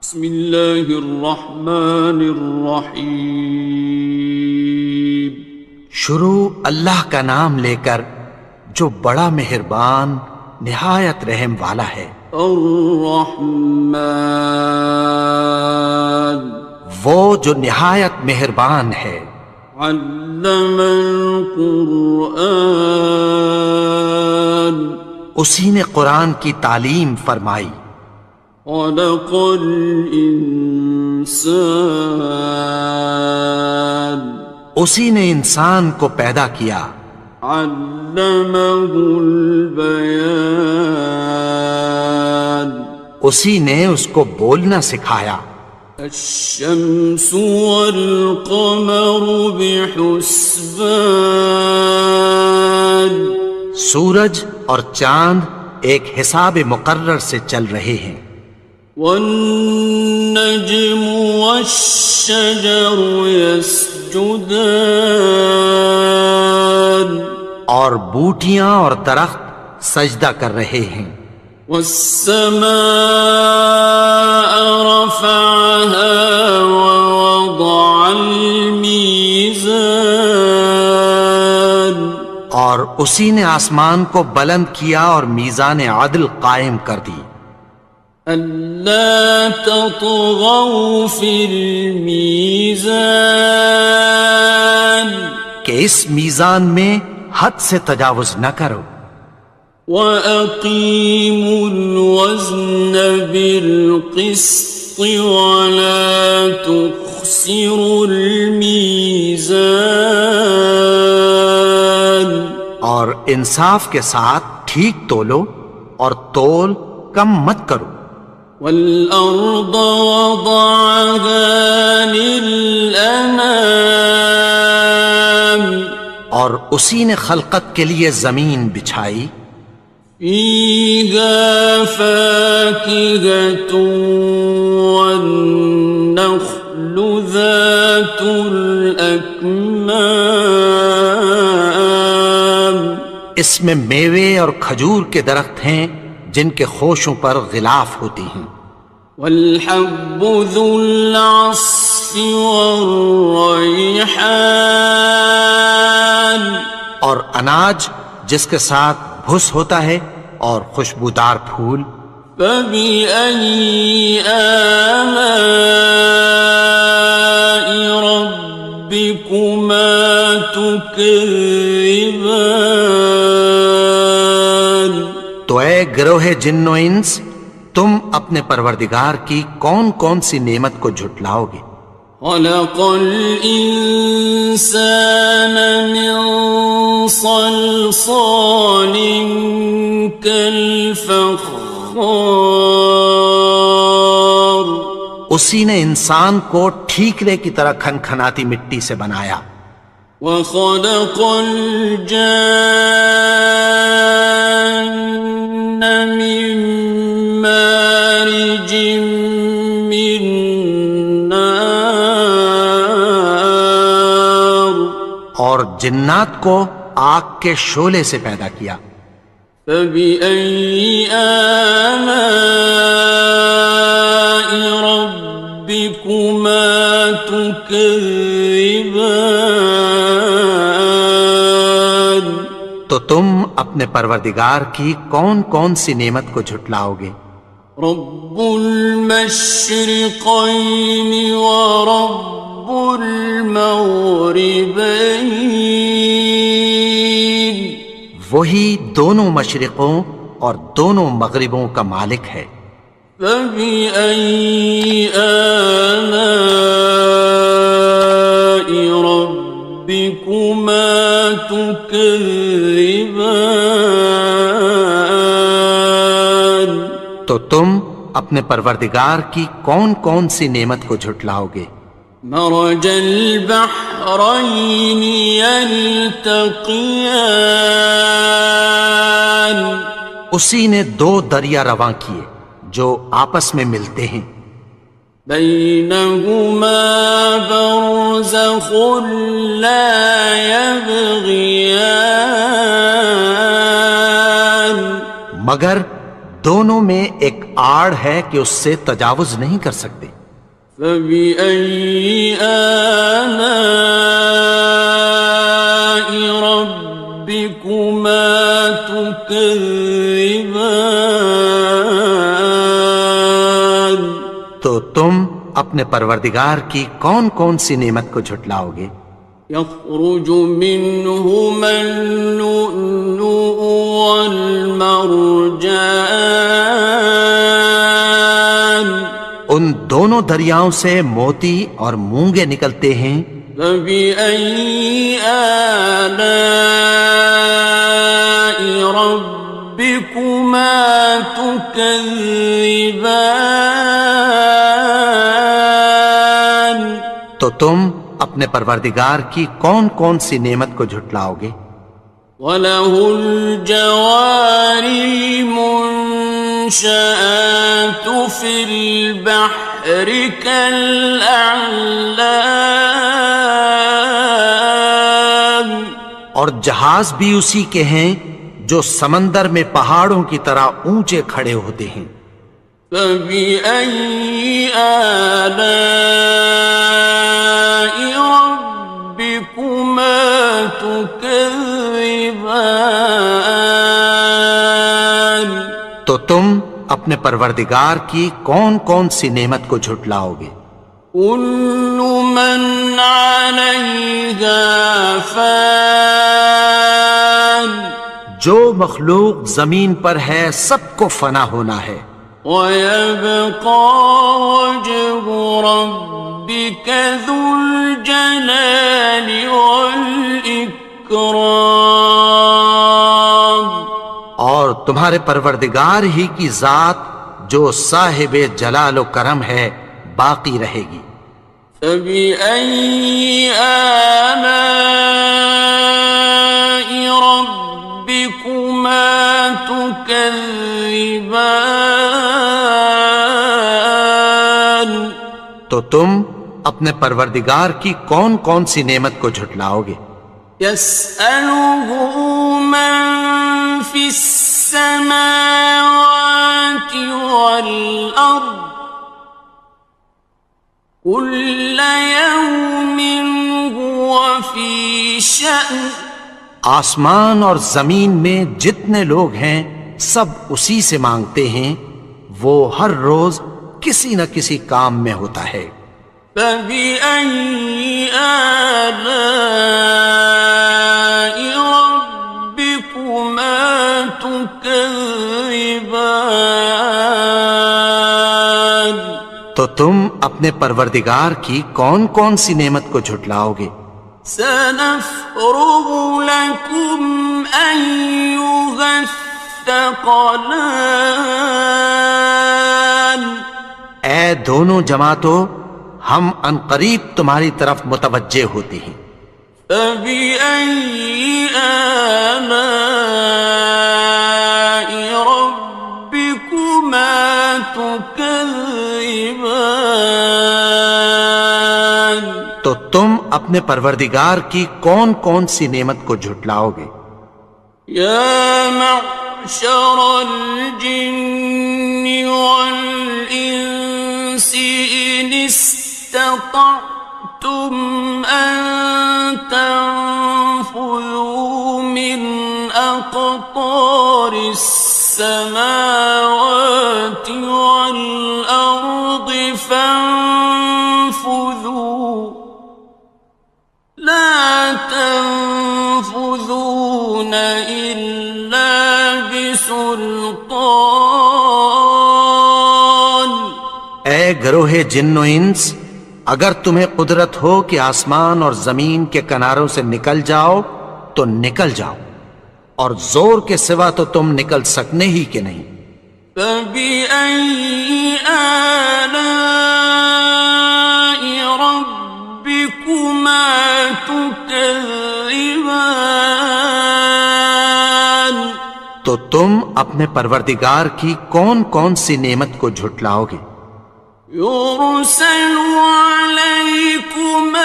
بسم اللہ الرحمن الرحیم۔ شروع اللہ کا نام لے کر جو بڑا مہربان نہایت رحم والا ہے۔ الرحمن، وہ جو نہایت مہربان ہے۔ علم القرآن، اسی نے قرآن کی تعلیم فرمائی۔ خلق الانسان، اسی نے انسان کو پیدا کیا۔ علمہ البیان، اسی نے اس کو بولنا سکھایا۔ الشمس والقمر بحسبان، سورج اور چاند ایک حساب مقرر سے چل رہے ہیں۔ والنجم والشجر يسجدان، اور بوٹیاں اور درخت سجدہ کر رہے ہیں۔ والسماء رفعها ووضع الميزان، اور اسی نے آسمان کو بلند کیا اور میزان عدل قائم کر دی۔ ألا تطغوا في الميزان، کہ اس میزان میں حد سے تجاوز نہ کرو۔ وَأَقِيمُوا الْوَزْنَ بِالْقِسْطِ وَلَا تُخْسِرُوا الْمِيزَانَ، اور انصاف کے ساتھ ٹھیک تولو اور تول کم مت کرو۔ وَالْأَرْضَ وَضَعَهَا لِلْأَنَامِ، اور اسی نے خلقت کے لیے زمین بچھائی۔ فِيهَا فَاكِهَةٌ وَالنَّخْلُ ذَاتُ الْأَكْمَامِ، اس میں میوے اور کھجور کے درخت ہیں جن کے خوشوں پر غلاف ہوتی ہیں۔ وَالْحَبُّ ذُو الْعَصْفِ وَالرَّيْحَانِ، اور اناج جس کے ساتھ بھس ہوتا ہے اور خوشبودار پھول۔ فَبِأَيِّ آلَاءِ رَبِّكُمَا تُكَذِّبَانِ، تو اے گروہ جن و انس، تم اپنے پروردگار کی کون کون سی نعمت کو جھٹلاؤ گے؟ خَلَقَ الْإِنسَانَ مِنْ صَلْصَالٍ كَالْفَخَّارِ، اسی نے انسان کو ٹھیکرے کی طرح کھنکھناتی مٹی سے بنایا۔ وَخَلَقَ الْجَانَّ مِن مَّارِجٍ مِّن نَّارٍ، اور جنات کو آگ کے شعلے سے پیدا کیا۔ فَبِأَيِّ آلَاءِ رَبِّكُمَا تُكَذِّبَانِ، تو تم اپنے پروردگار کی کون کون سی نعمت کو جھٹلاؤ گے؟ رب المشرقین ورب المغربین، وہی دونوں مشرقوں اور دونوں مغربوں کا مالک ہے۔ فَبِأَيِّ آلَاءِ رَبِّكُمَا تُكَذِّبَانِ، تو تم اپنے پروردگار کی کون کون سی نعمت کو جھٹلاؤ گے؟ مرج البحرین یلتقیان، اسی نے دو دریا رواں کیے جو آپس میں ملتے ہیں۔ بینہما برزخ لا یبغیان، مگر دونوں میں ایک آڑ ہے کہ اس سے تجاوز نہیں کر سکتے۔ فَبِأَيِّ آلَاءِ رَبِّكُمَا تُكَذِّبَانِ؟ تو تم اپنے پروردگار کی کون کون سی نعمت کو جھٹلاؤ گے؟ يخرج منهما اللؤلؤ والمرجان، ان دونوں دریاؤں سے موتی اور مونگے نکلتے ہیں۔ فبأي آلاء ربكما تكذبان؟ تو تم اپنے پروردگار کی کون کون سی نعمت کو جھٹلاؤ گے؟ وَلَهُ الْجَوَارِ الْمُنشَآتُ فِي الْبَحْرِ كَالْأَعْلَامِ، اور جہاز بھی اسی کے ہیں جو سمندر میں پہاڑوں کی طرح اونچے کھڑے ہوتے ہیں۔ فَبِأَيِّ آلَاءِ رَبِّكُمَا تُكَذِّبَانِ؟ تو تم اپنے پروردگار کی کون کون سی نعمت کو جھٹلاؤ گے؟ كُلُّ مَنْ عَلَيْهَا فَانٍ، جو مخلوق زمین پر ہے سب کو فنا ہونا ہے۔ وَيَبْقَى وَجْهُ رَبِّكَ ذُو الْجَلَالِ وَالْإِكْرَامِ، اور تمہارے پروردگار ہی کی ذات جو صاحب جلال و کرم ہے باقی رہے گی۔ فَبِأَيِّ آلَاءِ رَبِّكُمَا تُكَذِّبَانِ؟ تو تم اپنے پروردگار کی کون کون سی نعمت کو جھٹلاؤ گے؟ يَسْأَلُهُ مَن فِي السَّمَاوَاتِ وَالْأَرْضِ كُلَّ يَوْمٍ هُوَ فِي شَأْنٍ، آسمان اور زمین میں جتنے لوگ ہیں سب اسی سے مانگتے ہیں، وہ ہر روز کسی نہ کسی کام میں ہوتا ہے۔ فَبِأَيِّ آلَاءِ رَبِّكُمَا تُكَذِّبَانِ؟ تو تم اپنے پروردگار کی کون کون سی نعمت کو جھٹلاؤ گے؟ سَنَفْرُغُ لَكُمْ أَيُّهَ الثَّقَلَانِ، اے دونوں جماعتوں، ہم عنقریب تمہاری طرف متوجہ ہوتے ہیں۔ فَبِأَيِّ آلَاءِ رَبِّكُمَا تُكَذِّبَانِ؟ تو تم اپنے پروردگار کی کون کون سی نعمت کو جھٹلاؤ گے؟ يَا مَعْشَرَ الْجِنِّ وَالْإِنسِ إِنِ اسْتَطَعْتُمْ أَن تَنفُذُوا مِنْ أَقْطَارِ السَّمَاوَاتِ وَالْأَرْضِ فَانفُذُوا لَا تَنفُذُونَ إِلَّا بِسُلْطَانٍ۔ اے گروہ جن و انس، اگر تمہیں قدرت ہو کہ آسمان اور زمین کے کناروں سے نکل جاؤ تو نکل جاؤ، اور زور کے سوا تو تم نکل سکنے ہی کہ نہیں۔ فَبِأَيِّ آلَاءِ رَبِّكُمَا تُكَذِّبَانِ؟ تو تم اپنے پروردگار کی کون کون سی نعمت کو جھٹلاؤ گے؟ يُرْسَلُ عَلَيْكُمَا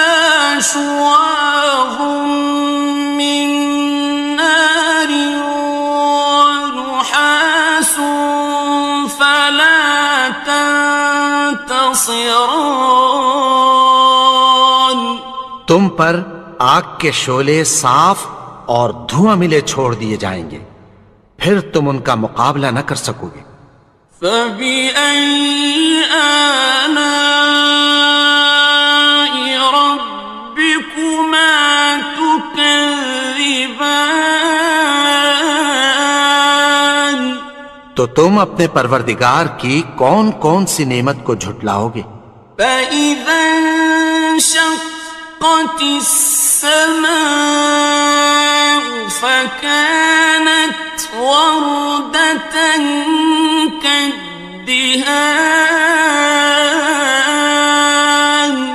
شُوَاظٌ مِّن نَّارٍ وَنُحَاسٌ ينتصران. تم پر آگ کے شعلے صاف اور دھواں ملے چھوڑ دیے جائیں گے، پھر تم ان کا مقابلہ نہ کر سکو گے۔ فبأي آلاء ربكما تكذبان. تو تم اپنے پروردگار کی کون کون سی نعمت کو جھٹلاؤ گے؟ فإذا انشقت السماء فكانت وردة كالدهان.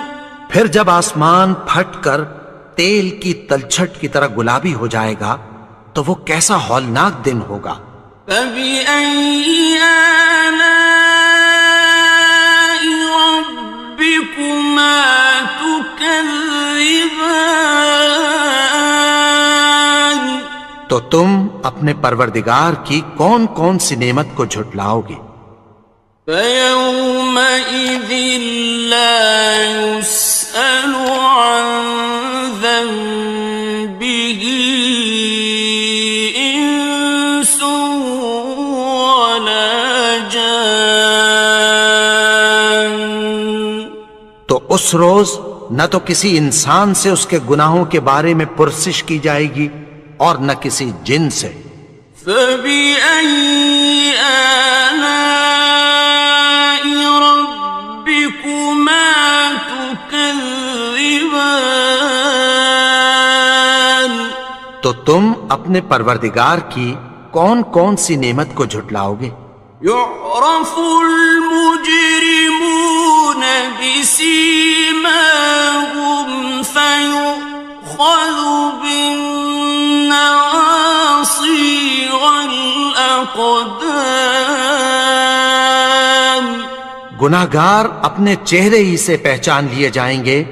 پھر جب آسمان پھٹ کر تیل کی تلچھٹ کی طرح گلابی ہو جائے گا تو وہ کیسا ہولناک دن ہوگا۔ فبأي آلاء ربكما تكذبان. تو تم اپنے پروردگار کی کون کون سی نعمت کو جھٹلاؤ گے؟ فيومئذ لا يسأل عن ذنبه إنس ولا جان. تو اس روز نہ تو کسی انسان سے اس کے گناہوں کے بارے میں پرسش کی جائے گی اور نہ کسی جن سے۔ فبأي آلاء ربكما تكذبان. تو تم اپنے پروردگار کی کون کون سی نعمت کو جھٹلاؤ گے؟ يعرف المجرمون بسيماهم فيؤخذ بالنواصي والأقدام. گناہگار اپنے چہرے ہی سے پہچان لیے جائیں گے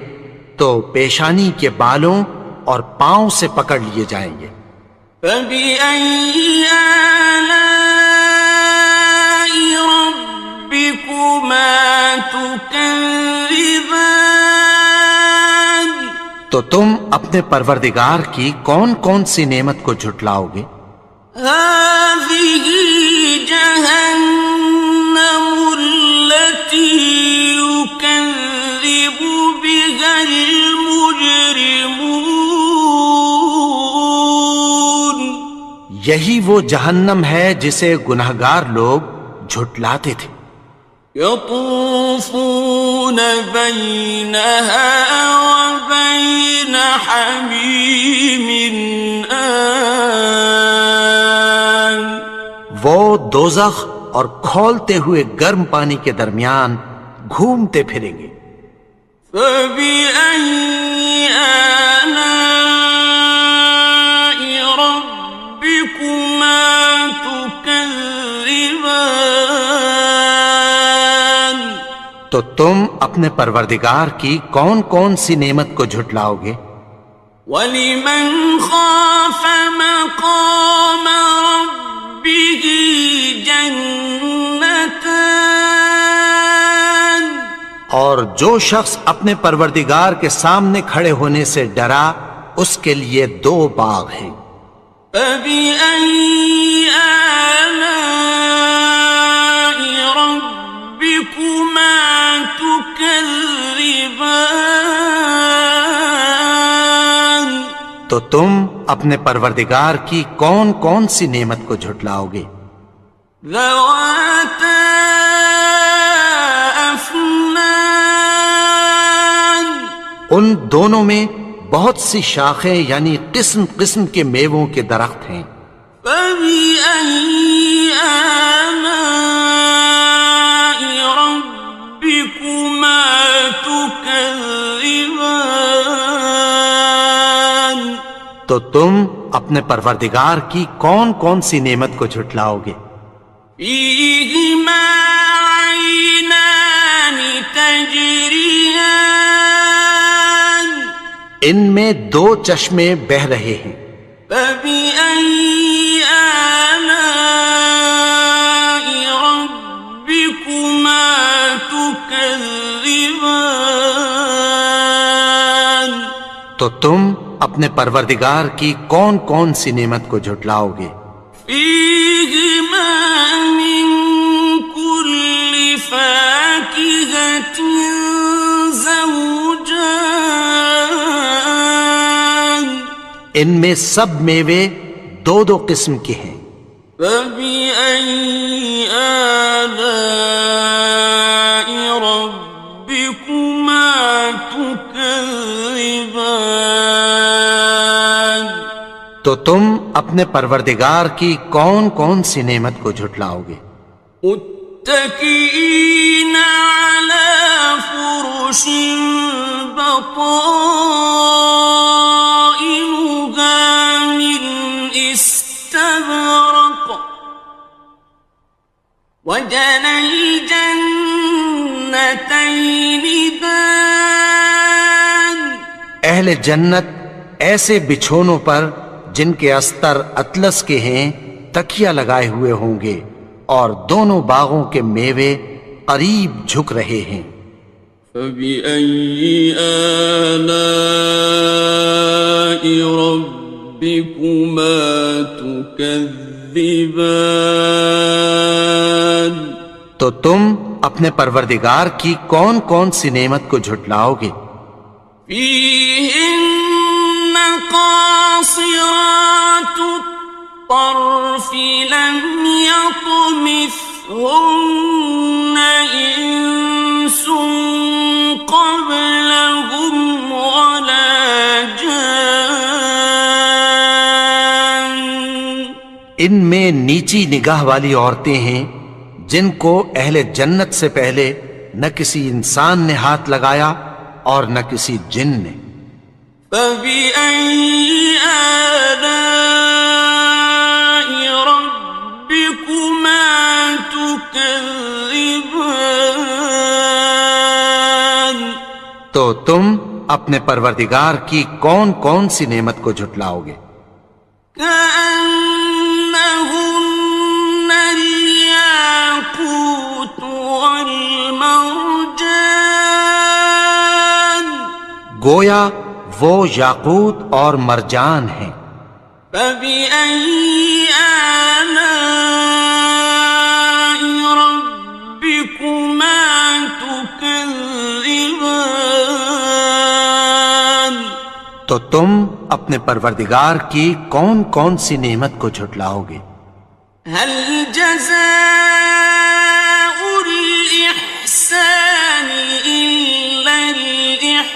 تو پیشانی کے بالوں اور پاؤں سے پکڑ لیے جائیں گے۔ فبأي آلاء ربكما تكذبان. تو تم اپنے پروردگار کی کون کون سی نعمت کو جھٹلاؤ گے؟ هذه جهنم التي يكذب بها المجرمون. یہی وہ جہنم ہے جسے گناہگار لوگ جھٹلاتے تھے۔ يطوفون بينها وبين حميم آن. وہ دوزخ اور کھولتے ہوئے گرم پانی کے درمیان گھومتے پھریں گے۔ فبأي آلاء ربكما تكذبان. تو تم اپنے پروردگار کی کون کون سی نعمت کو جھٹلاؤ گے؟ وَلِمَنْ خَافَ مَقَامَ رَبِّهِ جَنَّتَانِ. اور جو شخص اپنے پروردگار کے سامنے کھڑے ہونے سے ڈرا اس کے لیے دو باغ ہیں۔ فَبِأَيِّ آلَاءِ رَبِّكُمَا تُكَذِّبَانِ. تو تم اپنے پروردگار کی کون کون سی نعمت کو جھٹلاؤ گے؟ ذَوَاتَا أَفْنَانٍ. ان دونوں میں بہت سی شاخیں یعنی قسم قسم کے میووں کے درخت ہیں۔ فَبِأَيِّ آلَاءِ رَبِّكُمَا تُكَذِّبَانِ. تو تم اپنے پروردگار کی کون کون سی نعمت کو جھٹلاؤ گے؟ فِيهِمَا عَيْنَانِ تَجْرِيَانِ. ان میں دو چشمے بہہ رہے ہیں۔ فَبِأَيِّ آلَاءِ رَبِّكُمَا تُكَذِّبَانِ. تكذبان تو تم اپنے پروردگار کی کون کون سی نعمت کو جھٹلاؤ گے؟ فيهما من كل فاكهة زوجان ان میں سب میوے دو دو قسم کے ہیں۔ فبأي آلاء ربكما تكذبان تو تم اپنے پروردگار کی کون کون سی نعمت کو جھٹلاؤ گے؟ متكئين على فرش بطائنها من استبرق وجنى الجنتين دان اہل جنت ایسے بچھونوں پر جن کے استر اطلس کے ہیں تکیہ لگائے ہوئے ہوں گے، اور دونوں باغوں کے میوے قریب جھک رہے ہیں۔ فبأي آلاء ربكما تكذبان تو تم اپنے پروردگار کی کون کون سی نعمت کو جھٹلاؤ گے؟ فيهن قاصرات الطرف لم يطمثهن إنس قبلهم ولا جان ان میں نیچی نگاہ والی عورتیں ہیں جن کو اہل جنت سے پہلے نہ کسی انسان نے ہاتھ لگایا اور نہ کسی جن نے۔ فبأي آلاء ربكما تكذبان تو تم اپنے پروردگار کی کون کون سی نعمت کو جھٹلاؤ گے؟ كأنهن الياقوت والمرجان گویا وہ یاقوت اور مرجان ہیں۔ فبأي آلاء ربكما تكذبان تو تم اپنے پروردگار کی کون کون سی نعمت کو جھٹلاؤ گے؟ هل جزاء الإحسان إلا الإحسان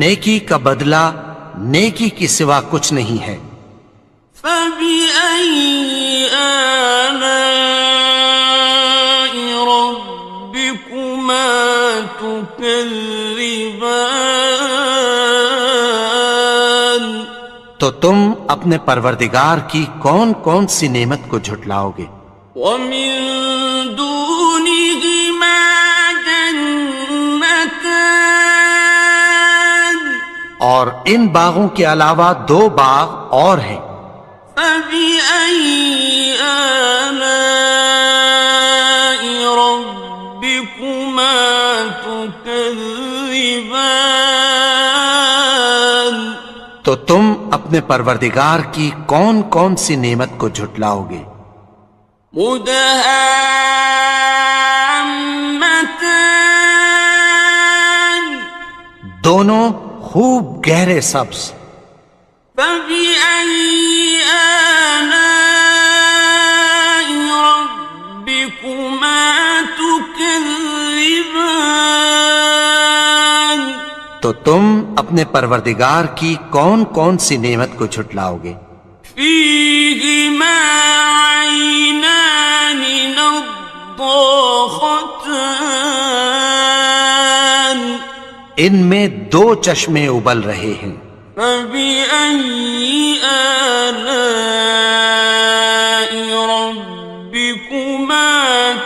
نیکی کا بدلہ نیکی کی سوا کچھ نہیں ہے۔ فبأي آلاء ربكما تكذبان تو تم اپنے پروردگار کی کون کون سی نعمت کو جھٹلاؤ گے؟ ومن دونهما جنتان اور ان باغوں کے علاوہ دو باغ اور ہیں۔ فبأي آلاء ربكما تكذبان تو تم اپنے پروردگار کی کون کون سی نعمت کو جھٹلاؤ گے؟ مدهامتان دونوں خوب گہرے سبز۔ فبأي آلاء ربكما تكذبان تو تم اپنے پروردگار کی کون کون سی نعمت کو جھٹلاؤ گے؟ فيهما عينان نضاختان ان میں دو چشمے ابل رہے ہیں۔ فبأي آلاء ربكما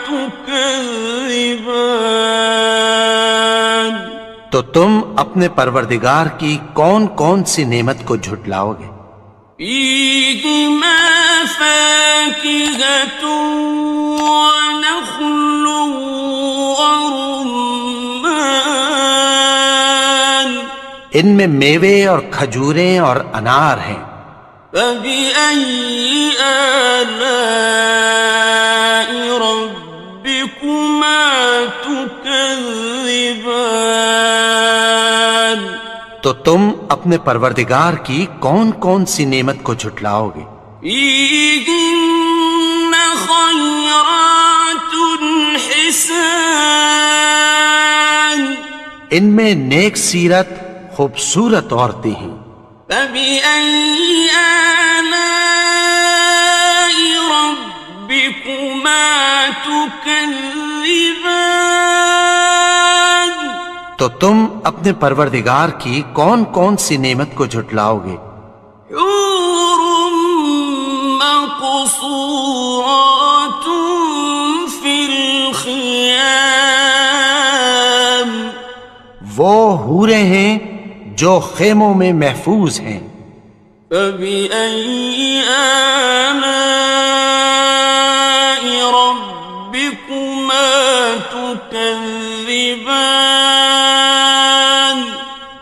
تكذبان تو تم اپنے پروردگار کی کون کون سی نعمت کو جھٹلاؤ گے؟ فيهما فاكهة ونخل ورمان ان میں میوے اور کھجوریں اور انار ہیں. فبأي آلاء ربكما تكذبان تو تم اپنے پروردگار کی کون کون سی نعمت کو جھٹلاؤ گے؟ فيهن خيرات حسان ان میں نیک سیرت خوبصورت عورتیں ہیں. فبأي آلاء ربكما تكذبان تو تم اپنے پروردگار کی کون کون سی نعمت کو جھٹلاؤ گے؟ حور مقصورات في الخيام وہ حوریں ہیں جو خیموں میں محفوظ ہیں. فبأي آلاء ربكما تكذبان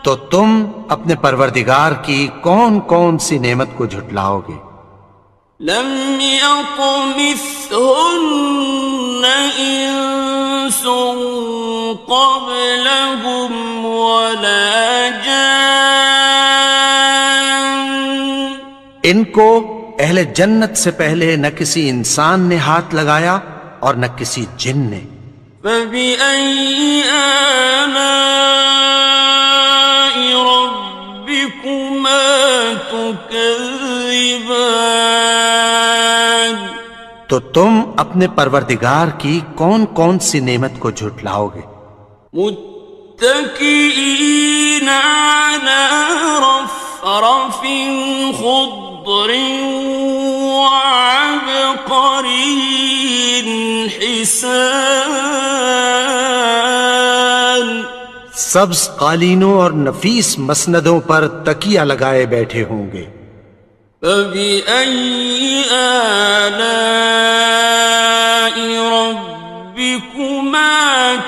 تو تم اپنے پروردگار کی کون کون سی نعمت کو جھٹلاؤ گے؟ لم يطمثهن إنس قبلهم ولا جان ان کو اہل جنت سے پہلے نہ کسی انسان نے ہاتھ لگایا اور نہ کسی جن نے. فبأي آلاء ربكما تكذبان تو تم اپنے پروردگار کی کون کون سی نعمت کو جھٹلاؤ گے؟ متكئين على رفرف خضر وعبقري حسان سبز قالینوں اور نفیس مسندوں پر تکیہ لگائے بیٹھے ہوں گے. فبأي آلاء ربكما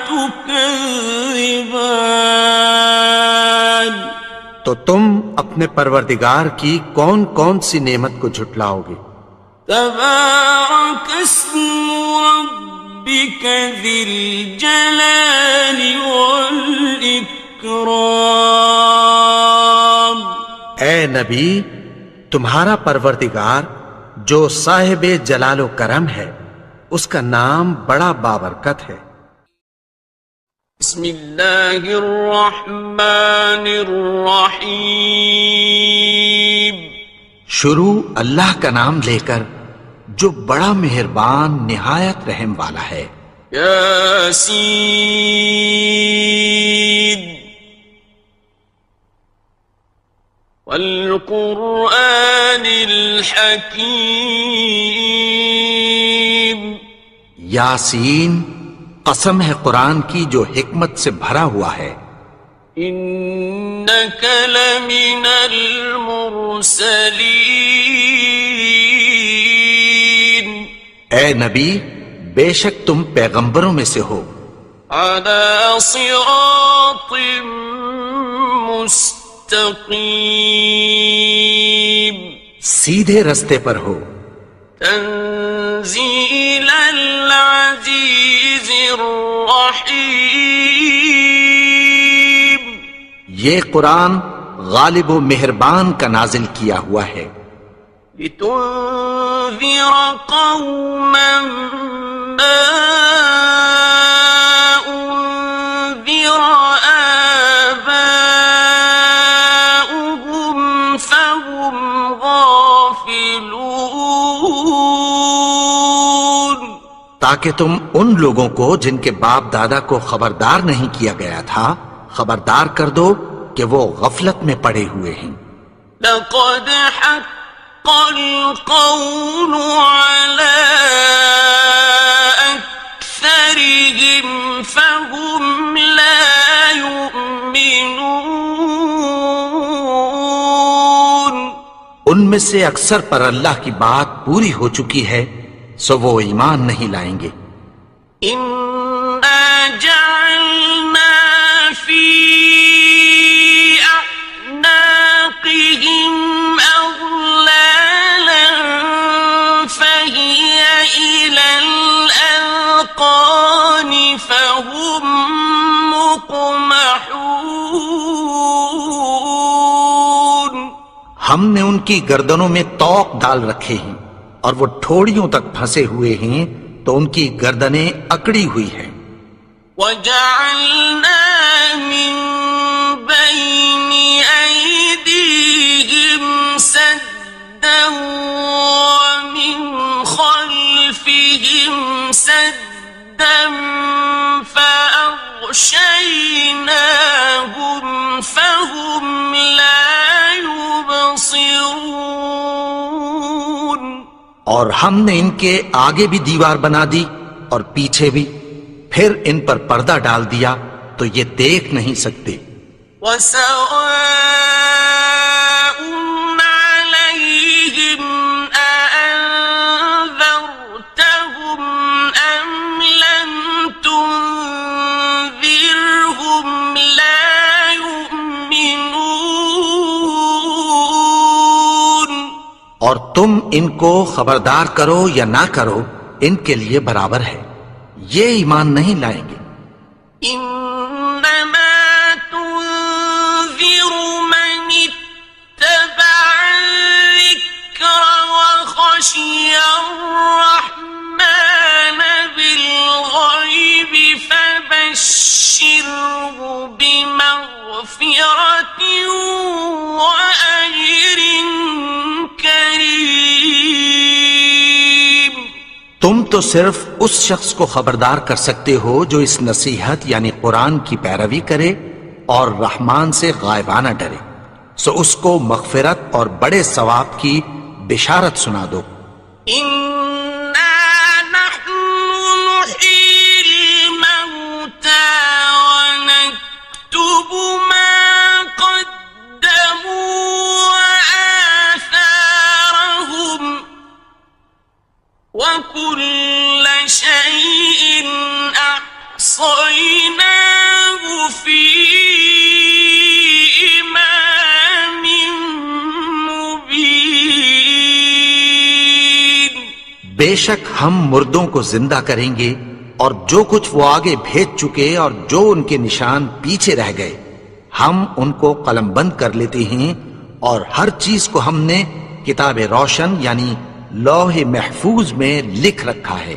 تكذبان تو تم اپنے پروردگار کی کون کون سی نعمت کو جھٹلاؤ گے؟ تبارك اسم ربك ذي الجلال والإكرام اے نبی، تمہارا پروردگار جو صاحب جلال و کرم ہے، اس کا نام بڑا بابرکت ہے. بسم اللہ الرحمن الرحیم شروع اللہ کا نام لے کر جو بڑا مہربان نہایت رحم والا ہے. یاسین والقرآن الحکیم یاسین، قسم ہے قرآن کی جو حکمت سے بھرا ہوا ہے. انک لمن المرسلین اے نبی، بے شک تم پیغمبروں میں سے ہو. علی صراط مستقیم سیدھے رستے پر ہو. تنزیل العزیز الرحیم یہ قرآن غالب و مہربان کا نازل کیا ہوا ہے. لتنذر قوما ما انذر آباؤهم فهم غافلون تاکہ تم ان لوگوں کو جن کے باپ دادا کو خبردار نہیں کیا گیا تھا خبردار کر دو کہ وہ غفلت میں پڑے ہوئے ہیں. لقد حق القول على أكثرهم فهم لا يؤمنون ان میں سے اکثر پر اللہ کی بات پوری ہو چکی ہے سو وہ ایمان نہیں لائیں گے۔ إنا جعلنا في أعناقهم أغلالا فهي إلى الأذقان فهم مقمحون۔ ہم نے ان کی گردنوں میں طوق ڈال رکھے ہیں اور وہ ٹھوڑیوں تک پھنسے ہوئے ہیں تو ان کی گردنیں اکڑی ہوئی ہیں۔ وَجَعَلْنَا مِن بَيْنِ أَيْدِيهِمْ سَدًّا وَمِنْ خَلْفِهِمْ سَدًّا فَأَغْشَيْنَاهُمْ فَهُمْ لَا يُبْصِرُونَ۔ اور ہم نے ان کے آگے بھی دیوار بنا دی اور پیچھے بھی، پھر ان پر پردہ ڈال دیا تو یہ دیکھ نہیں سکتے۔ وَسَوَاءٌ عَلَيْهِمْ أَأَنذَرْتَهُمْ أَمْ لَمْ تُنذِرْهُمْ لَا يُؤْمِنُونَ۔ اور تم ان کو خبردار کرو یا نہ کرو ان کے لیے برابر ہے، یہ ایمان نہیں لائیں گے۔ إنما تنذر من اتبع الذكر وخشي الرحمن بالغيب فبشره بمغفرة وأجر كريم۔ تم تو صرف اس شخص کو خبردار کر سکتے ہو جو اس نصیحت یعنی قرآن کی پیروی کرے اور رحمان سے غائبانہ ڈرے، سو اس کو مغفرت اور بڑے ثواب کی بشارت سنا دو۔ إنا نحن نحيي الموتى ونكتب ما قدموا وآثارهم وكل شيء أحصيناه في إمام مبين۔ بے شک ہم مردوں کو زندہ کریں گے اور جو کچھ وہ آگے بھیج چکے اور جو ان کے نشان پیچھے رہ گئے ہم ان کو قلم بند کر لیتے ہیں، اور ہر چیز کو ہم نے کتاب روشن یعنی لوح محفوظ میں لکھ رکھا ہے۔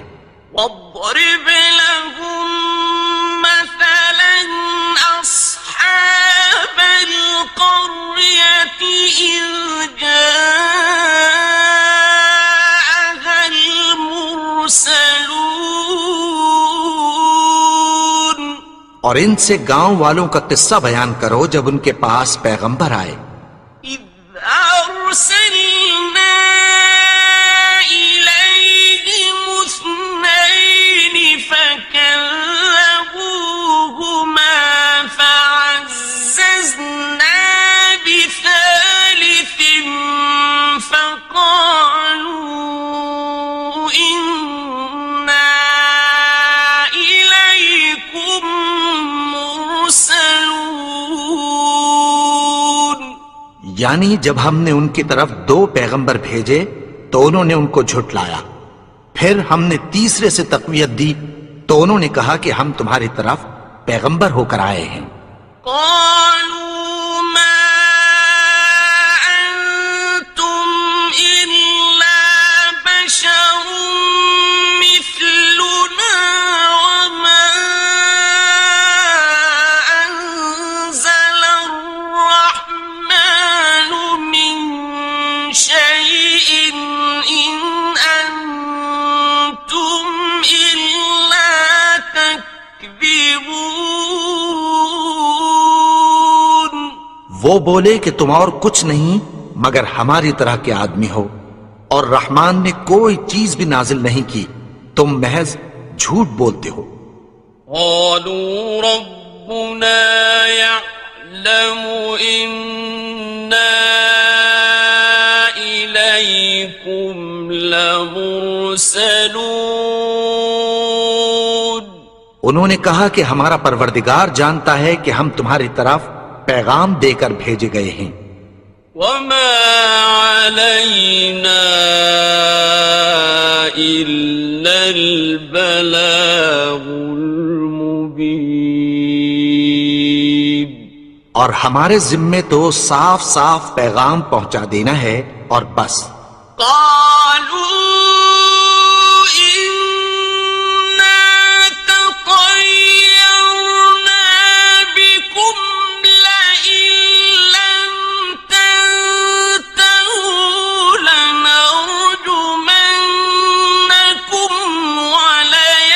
واضرب لهم مثلا أصحاب القرية إذ جاءها المرسلون۔ اور ان سے گاؤں والوں کا قصہ بیان کرو جب ان کے پاس پیغمبر آئے۔ إذ أرسلنا إليهم اثنين فكذبوهما فعززنا بثالث فقالوا إنا إليكم مرسلون۔ یعنی جب ہم نے ان کی طرف 2 پیغمبر بھیجے تو انہوں نے ان کو جھٹلایا، پھر ہم نے تیسرے سے تقویت دی تو انہوں نے کہا کہ ہم تمہاری طرف پیغمبر ہو کر آئے ہیں۔ قالوا ما أنتم إلا بشر مثلنا وما أنزل الرحمن من شيء إن أنتم إلا تكذبون۔ وہ بولے کہ تم اور کچھ نہیں مگر ہماری طرح کے آدمی ہو، اور رحمان نے کوئی چیز بھی نازل نہیں کی، تم محض جھوٹ بولتے ہو۔ قالوا ربنا يعلم إنا لَمُرْسَلُونَ انہوں نے کہا کہ ہمارا پروردگار جانتا ہے کہ ہم تمہاری طرف پیغام دے کر بھیجے گئے ہیں. وَمَا عَلَيْنَا إِلَّا الْبَلَاغُ الْمُبِينُ اور ہمارے ذمے تو صاف صاف پیغام پہنچا دینا ہے اور بس. قالوا إنا تطيرنا بكم لئن لم تنتهوا لنرجمنكم وليمسنكم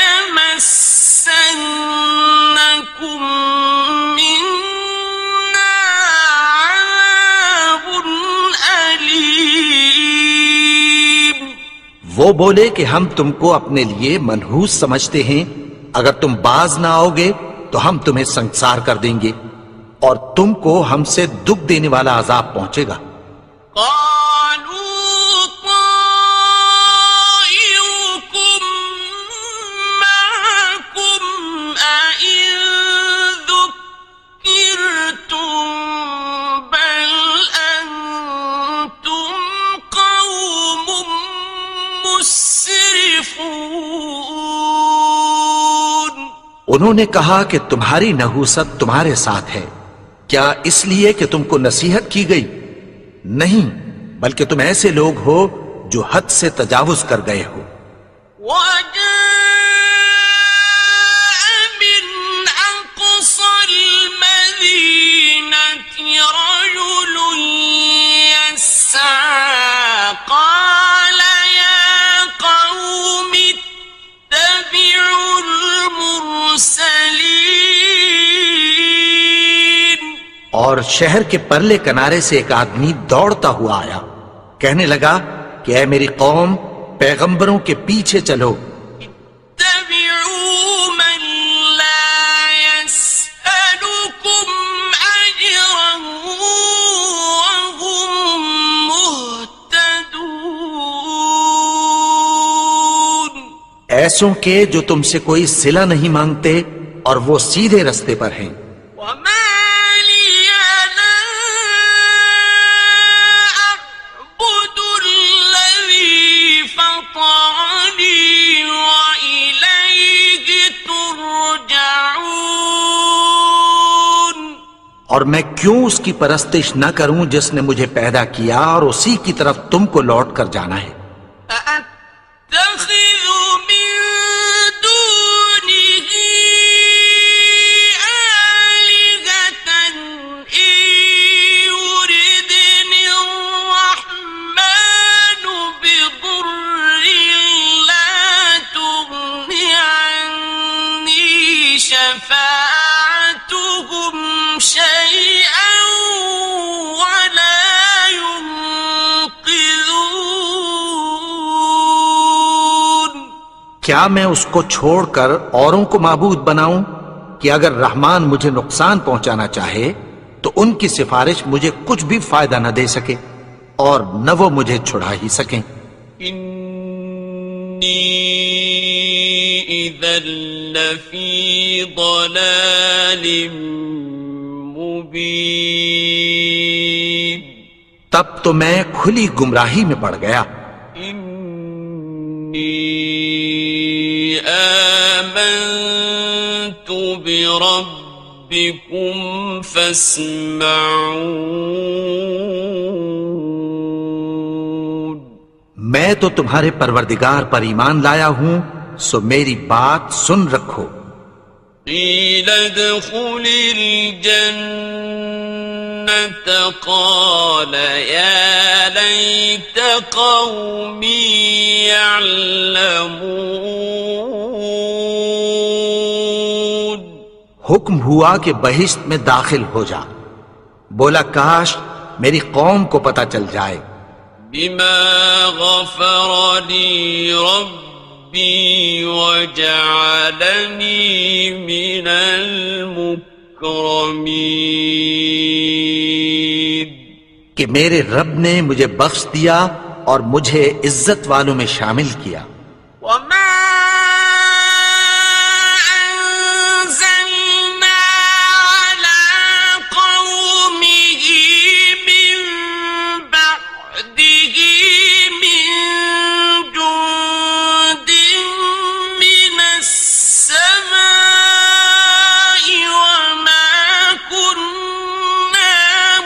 منا عذاب أليم. وہ بولے کہ ہم تم کو اپنے لیے منحوس سمجھتے ہیں، اگر تم باز نہ آؤ گے تو ہم تمہیں سنسار کر دیں گے اور تم کو ہم سے دکھ دینے والا عذاب پہنچے گا. قالوا طائركم معكم أئن ذكرتم بل أنتم قوم مسرفون. انہوں نے کہا کہ تمہاری نحوست تمہارے ساتھ ہے، کیا اس لیے کہ تم کو نصیحت کی گئی؟ نہیں، بلکہ تم ایسے لوگ ہو جو حد سے تجاوز کر گئے ہو. وجاء من أقصى المدينة رجل يسعى قال يا قوم اتبعوا المرسلين. اور شہر کے پرلے کنارے سے ایک آدمی دوڑتا ہوا آیا، کہنے لگا کہ اے میری قوم، پیغمبروں کے پیچھے چلو. اتبعوا من لا يسألكم أجرا وهم مهتدون. ایسوں کے جو تم سے کوئی صلہ نہیں مانگتے اور وہ سیدھے رستے پر ہیں. وما لي لا أعبد الذي فطرني وإليه ترجعون. اور میں کیوں اس کی پرستش نہ کروں جس نے مجھے پیدا کیا اور اسی کی طرف تم کو لوٹ کر جانا ہے. أأتخذ من دونه آلهة إن يردني الرحمن بضر لا تغن عني شفاعتهم شيئا ولا ينقذون. کیا میں اس کو چھوڑ کر اوروں کو معبود بناؤں کہ اگر رحمان مجھے نقصان پہنچانا چاہے تو ان کی سفارش مجھے کچھ بھی فائدہ نہ دے سکے اور نہ وہ مجھے چھڑا ہی سکیں. إني إذا لفي ضلال مبين. تب تو میں کھلی گمراہی میں پڑ گیا. إني آمنت بربكم فاسمعون. میں تو تمہارے پروردگار پر ایمان لایا ہوں، سو میری بات سن رکھو. قيل ادخل الجنة قال يا ليت قومي يعلمون. حکم ہوا کہ بہشت میں داخل ہو جا. بولا کاش میری قوم کو پتہ چل جائے. بما غفر لي ربي وجعلني من المكرمين. کہ میرے رب نے مجھے بخش دیا اور مجھے عزت والوں میں شامل کیا. وما أنزلنا على قومه من بعده من جند من السماء وما كنا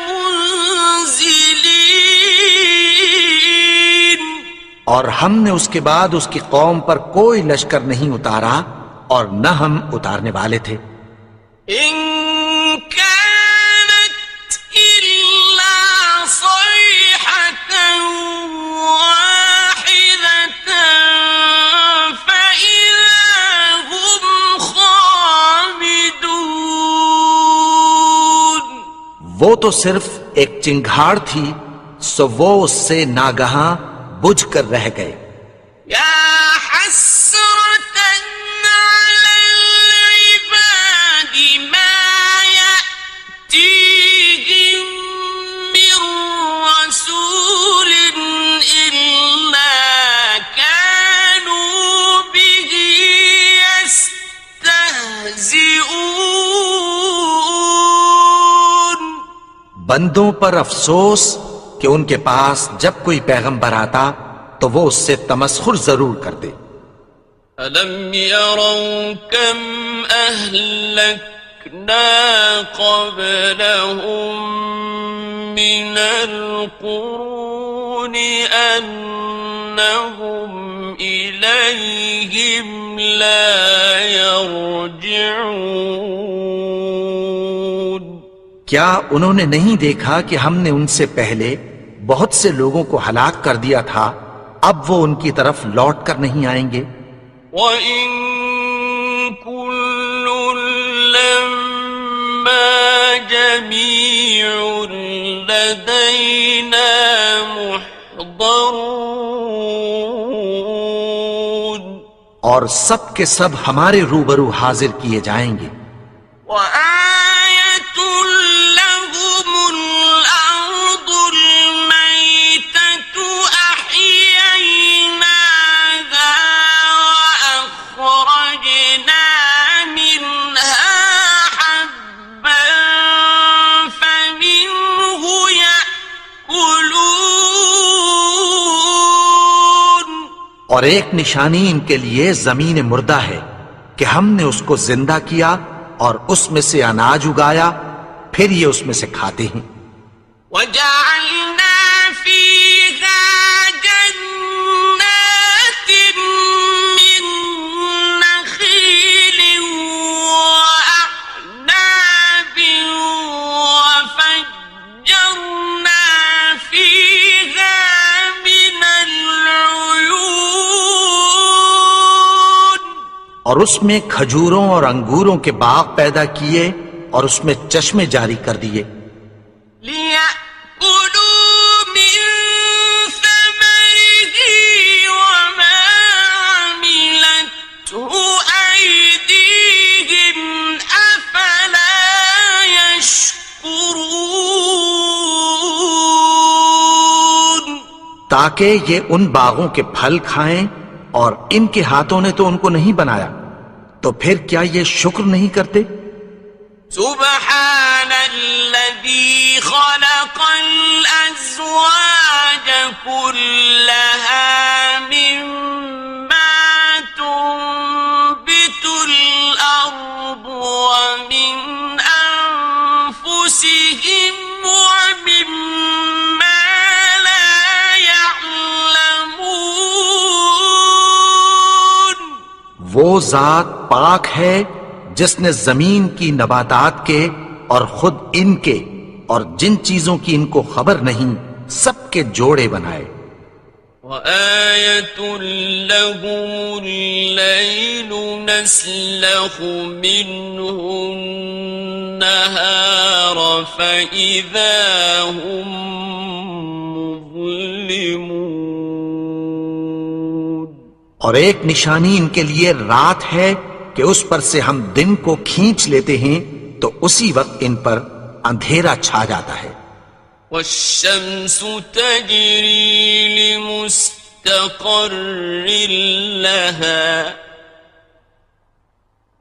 منزلين. اور ہم نے اس کے بعد اس کی قوم پر کوئی لشکر نہیں اتارا اور نہ ہم اتارنے والے تھے. إن كانت إلا صيحة واحدة فإذا هم خامدون. وہ تو صرف ایک چنگھاڑ تھی، سو وہ اس سے ناگہاں بجھ کر رہ گئے. يا حسرة على العباد ما يأتيهم من رسول إلا كانوا به يستهزئون. بندوں پر افسوس کہ ان کے پاس جب کوئی پیغمبر آتا تو وہ اس سے تمسخر ضرور کر دے. ألم يروا كم أهلكنا قبلهم من القرون أنهم إليهم لا يرجعون. کیا انہوں نے نہیں دیکھا کہ ہم نے ان سے پہلے بہت سے لوگوں کو ہلاک کر دیا تھا، اب وہ ان کی طرف لوٹ کر نہیں آئیں گے. وَإِن كُلٌّ لَّمَّا جَمِيعٌ لَّدَيْنَا مُحْضَرُونَ. اور سب کے سب ہمارے روبرو حاضر کیے جائیں گے. وَآيَةٌ لَّهُمُ الْأَرْضُ الْمَيْتَةُ أَحْيَيْنَاهَا وَأَخْرَجْنَا مِنْهَا حَبًّا فَمِنْهُ يَأْكُلُونَ. اور ایک نشانی ان کے لیے زمین مردہ ہے کہ ہم نے اس کو زندہ کیا اور اس میں سے اناج اگایا، پھر یہ اس میں سے کھاتے ہیں. وَجَعَلْنَا فِيهَا جَنَّاتٍ مِّن نَّخِيلٍ وَأَعْنَابٍ وَفَجَّرْنَا فِيهَا مِنَ الْعُيُونِ. اور اس میں کھجوروں اور انگوروں کے باغ پیدا کیے اور اس میں چشمے جاری کر دیے. لِيَأْكُلُوا مِن ثَمَرِهِ وَمَا عَمِلَتْهُ أَيْدِيهِمْ أَفَلَا يَشْكُرُونَ. تاکہ یہ ان باغوں کے پھل کھائیں، اور ان کے ہاتھوں نے تو ان کو نہیں بنایا، تو پھر کیا یہ شکر نہیں کرتے؟ سبحان الذي خلق الأزواج كلها مما تنبت الأرض ومن أنفسهم ومما لا يعلمون. وہ ذات پاک ہے جس نے زمین کی نباتات کے اور خود ان کے اور جن چیزوں کی ان کو خبر نہیں سب کے جوڑے بنائے. وَآيَةٌ لَّهُمُ اللَّيْلُ نَسْلَخُ مِنْهُ النَّهَارَ فَإِذَا هُمْ مُظْلِمُونَ. اور ایک نشانی ان کے لیے رات ہے کہ اس پر سے ہم دن کو کھینچ لیتے ہیں تو اسی وقت ان پر اندھیرا چھا جاتا ہے. وَالشَّمْسُ تَجْرِي لمستقر لها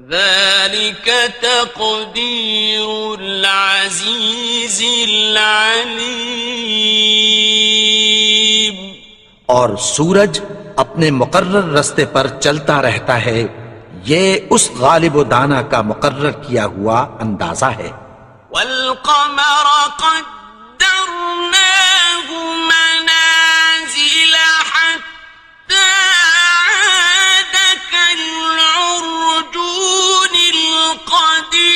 ذلك تقدير العزيز العليم. اور سورج اپنے مقرر رستے پر چلتا رہتا ہے، یہ اس غالب و دانا کا مقرر کیا ہوا اندازہ ہے. والقمر قدرناه منازل حتى عاد كالعرجون القديم.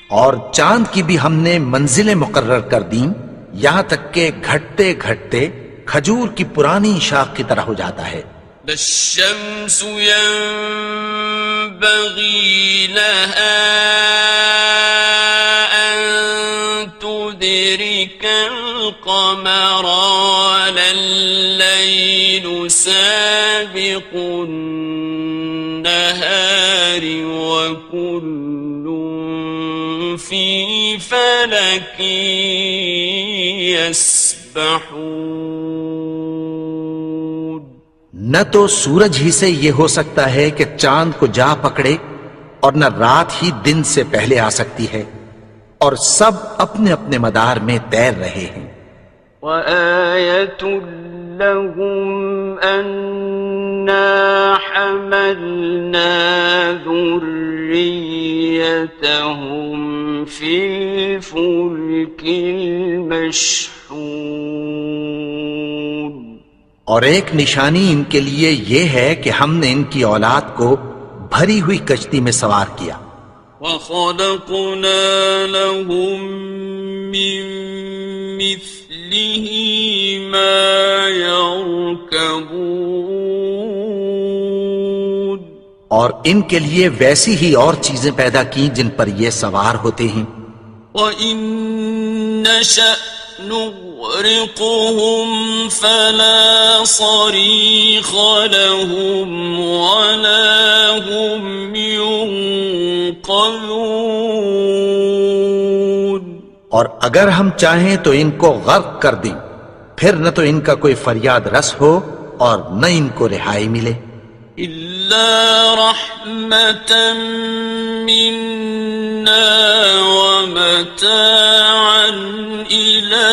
اور چاند کی بھی ہم نے منزلیں مقرر کر دیں، یہاں تک کہ گھٹتے گھٹتے کھجور کی پرانی شاخ کی طرح ہو جاتا ہے. الشمس ينبغي لها أن تدرك القمر ولا الليل سابق النهار وكل في فلك يسبحون. نہ تو سورج ہی سے یہ ہو سکتا ہے کہ چاند کو جا پکڑے، اور نہ رات ہی دن سے پہلے آ سکتی ہے، اور سب اپنے اپنے مدار میں تیر رہے ہیں. وَآيَةٌ لَهُمْ أَنَّا حَمَلْنَا ذُرِّيَّتَهُمْ فِي الْفُلْكِ الْمَشْحُونِ. اور ایک نشانی ان کے لیے یہ ہے کہ ہم نے ان کی اولاد کو بھری ہوئی کشتی میں سوار کیا. وَخَلَقْنَا لَهُم مِّن مِّثْلِهِ مَا يَرْكَبُونَ. اور ان کے لیے ویسی ہی اور چیزیں پیدا کی جن پر یہ سوار ہوتے ہیں. وَإِن نَّشَأْ نغرقهم فلا صريخ لهم ولا هم ينقذون. اور اگر ہم چاہیں تو ان کو غرق کر دیں، پھر نہ تو ان کا کوئی فریاد رس ہو اور نہ ان کو رہائی ملے. إلا رحمة منا ومتاعا إلى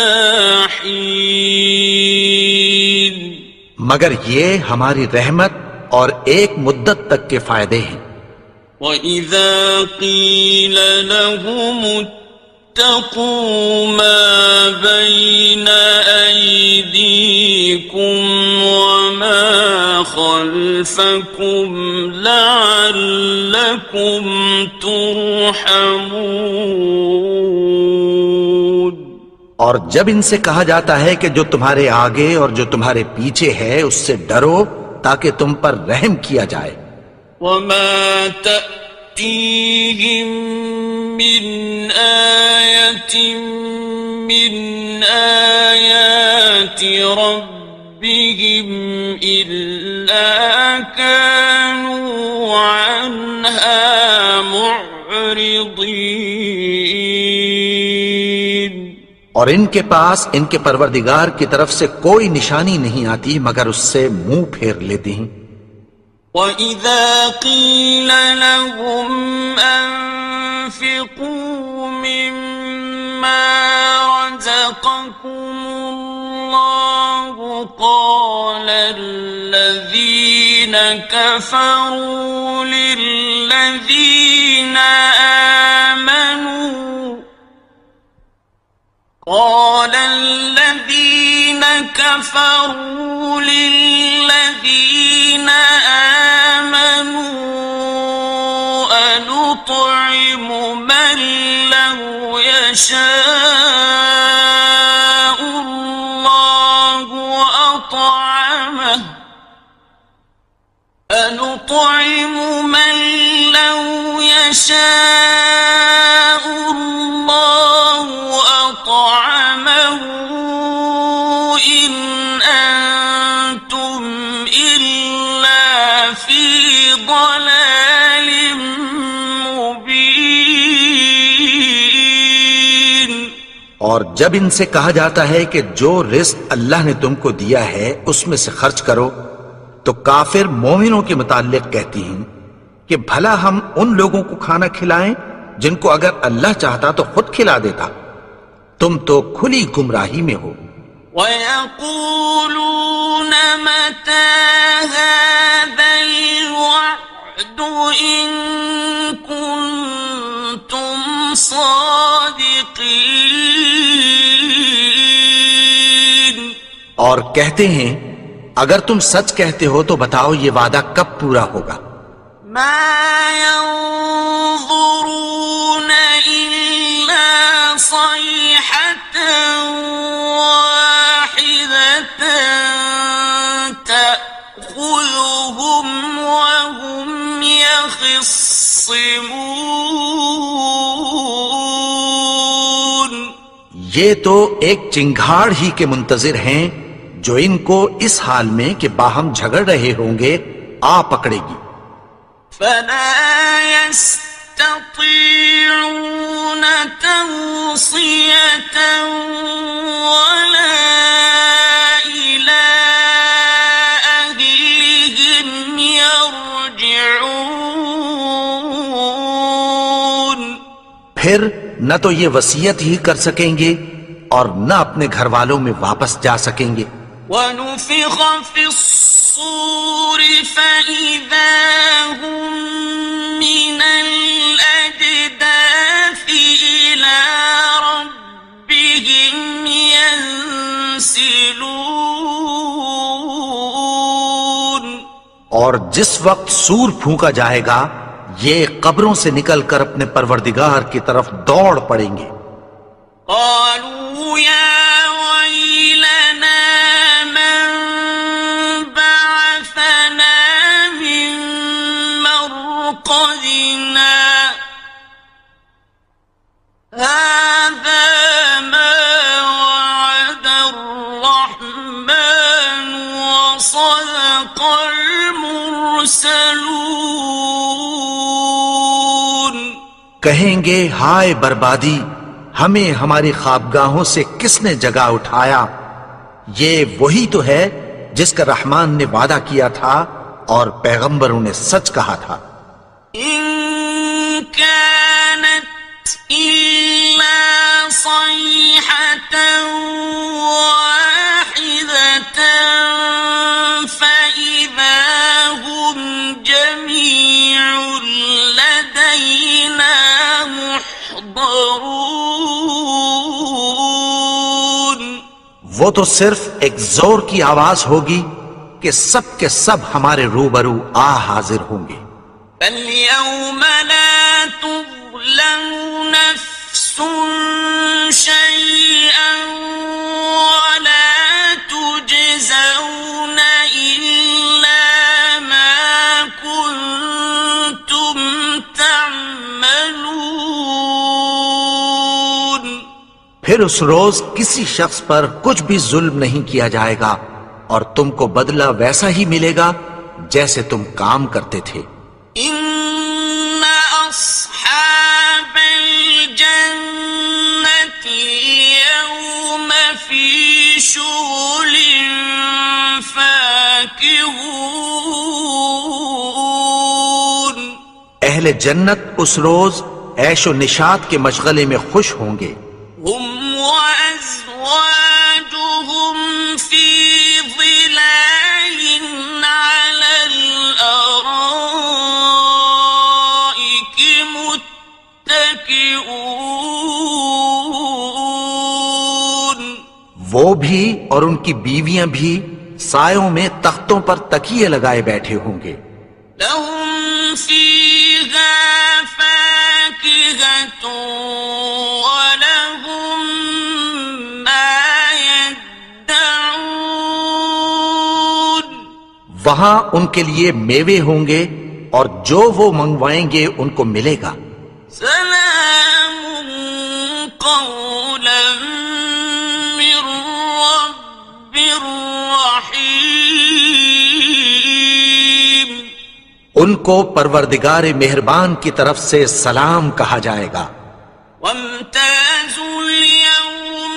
حين. مگر یہ ہماری رحمت اور ایک مدت تک کے فائدے ہیں. وَإِذَا قِيلَ لَهُمُ اتَّقُوا مَا بَيْنَ أَيْدِيكُمْ وَمَا خَلْفَكُمْ لَعَلَّكُمْ تُرْحَمُونَ. اور جب ان سے کہا جاتا ہے کہ جو تمہارے آگے اور جو تمہارے پیچھے ہے اس سے ڈرو تاکہ تم پر رحم کیا جائے. وَمَا تَأْتِيهِم مِّنْ آيَةٍ مِّنْ آيَاتِ رَبِّهِمْ إِلَّا كَانُوا عَنْهَا مُعْرِضِينَ. اور ان کے پاس ان کے پروردگار کی طرف سے کوئی نشانی نہیں آتی مگر اس سے منہ پھیر لیتے ہیں. وَإِذَا قِيلَ لَهُمْ أَنفِقُوا مِمَّا رَزَقَكُمُ اللَّهُ قَالَ الَّذِينَ كَفَرُوا لِلَّذِينَ آمنوا أنطعم من لو يشاء الله أطعمه أنطعم من لو يشاء الله أطعمه إن أنتم إلا في ضلال مبين. اور جب ان سے کہا جاتا ہے کہ جو رزق اللہ نے تم کو دیا ہے اس میں سے خرچ کرو، تو کافر مومنوں کے متعلق کہتی ہیں کہ بھلا ہم ان لوگوں کو کھانا کھلائیں جن کو اگر اللہ چاہتا تو خود کھلا دیتا، تم تو کھلی گمراہی میں ہو۔ وَيَقُولُونَ مَتَى هَذَا الْوَعْدُ إِن كُنتُمْ صَادِقِينَ، اور کہتے ہیں اگر تم سچ کہتے ہو تو بتاؤ یہ وعدہ کب پورا ہوگا۔ مَا يَنظُرُونَ إِلَّا صَيْحَةً وَاحِدَةً تَأْخُذُهُمْ وَهُمْ يَخِصِّمُونَ، یہ تو ایک چنگھاڑ ہی کے منتظر ہیں جو ان کو اس حال میں کہ باہم جھگڑ رہے ہوں گے آ پکڑے گی۔ فَلَا يَسْتَطِيعُونَ تَوْصِيَةً وَلَا إِلَىٰ أَهْلِهِمْ يَرْجِعُونَ، پھر نہ تو یہ وصیت ہی کر سکیں گے اور نہ اپنے گھر والوں میں واپس جا سکیں گے۔ وَنُفِخَ فِي الصُّورِ فَإِذَا هُم مِّنَ الْأَجْدَاثِ إِلَىٰ رَبِّهِمْ يَنسِلُونَ، اور جس وقت سور پھونکا جائے گا یہ قبروں سے نکل کر اپنے پروردگار کی طرف دوڑ پڑیں گے۔ قالوا يا ويلنا من بعثنا من مرقدنا هذا ما وعد الرحمن وصدق المرسلون، کہیں گے ہائے بربادی، ہمیں ہماری خوابگاہوں سے کس نے جگا اٹھایا، یہ وہی تو ہے جس کا رحمان نے وعدہ کیا تھا اور پیغمبروں نے سچ کہا تھا۔ إن كانت إلا صيحة واحدة فإذا هم جميع لدينا محضرون، وہ تو صرف ایک زور کی آواز ہوگی کہ سب کے سب ہمارے روبرو آ حاضر ہوں گے۔ فَالْيَوْمَ لَا تُظْلَمُ نَفْسٌ شَيْئًا وَلَا تُجْزَوْنَ إِلَّا مَا كُنتُمْ تَعْمَلُونَ، پھر اس روز کسی شخص پر کچھ بھی ظلم نہیں کیا جائے گا اور تم کو بدلہ ویسا ہی ملے گا جیسے تم کام کرتے تھے۔ إِنَّ أَصْحَابَ الْجَنَّةِ الْيَوْمَ فِي شُغُلٍ فَاكِهُونَ، اہل جنت اس روز عیش و نشاط کے مشغلے میں خوش ہوں گے۔ هُمْ وَأَزْوَاجُهُمْ فِي ظِلَالٍ عَلَى الْأَرَائِكِ مُتَّكِئُونَ، وہ بھی اور ان کی بیویاں بھی سایوں میں تختوں پر تکیے لگائے بیٹھے ہوں گے۔ لَهُمْ فِيهَا فَاكِهَةٌ وَلَهُمْ مَا يَدَّعُونَ، وہاں ان کے لیے میوے ہوں گے اور جو وہ منگوائیں گے ان کو ملے گا۔ سلام قولا من رب رحیم، ان کو پروردگار مہربان کی طرف سے سلام کہا جائے گا۔ وامتازوا اليوم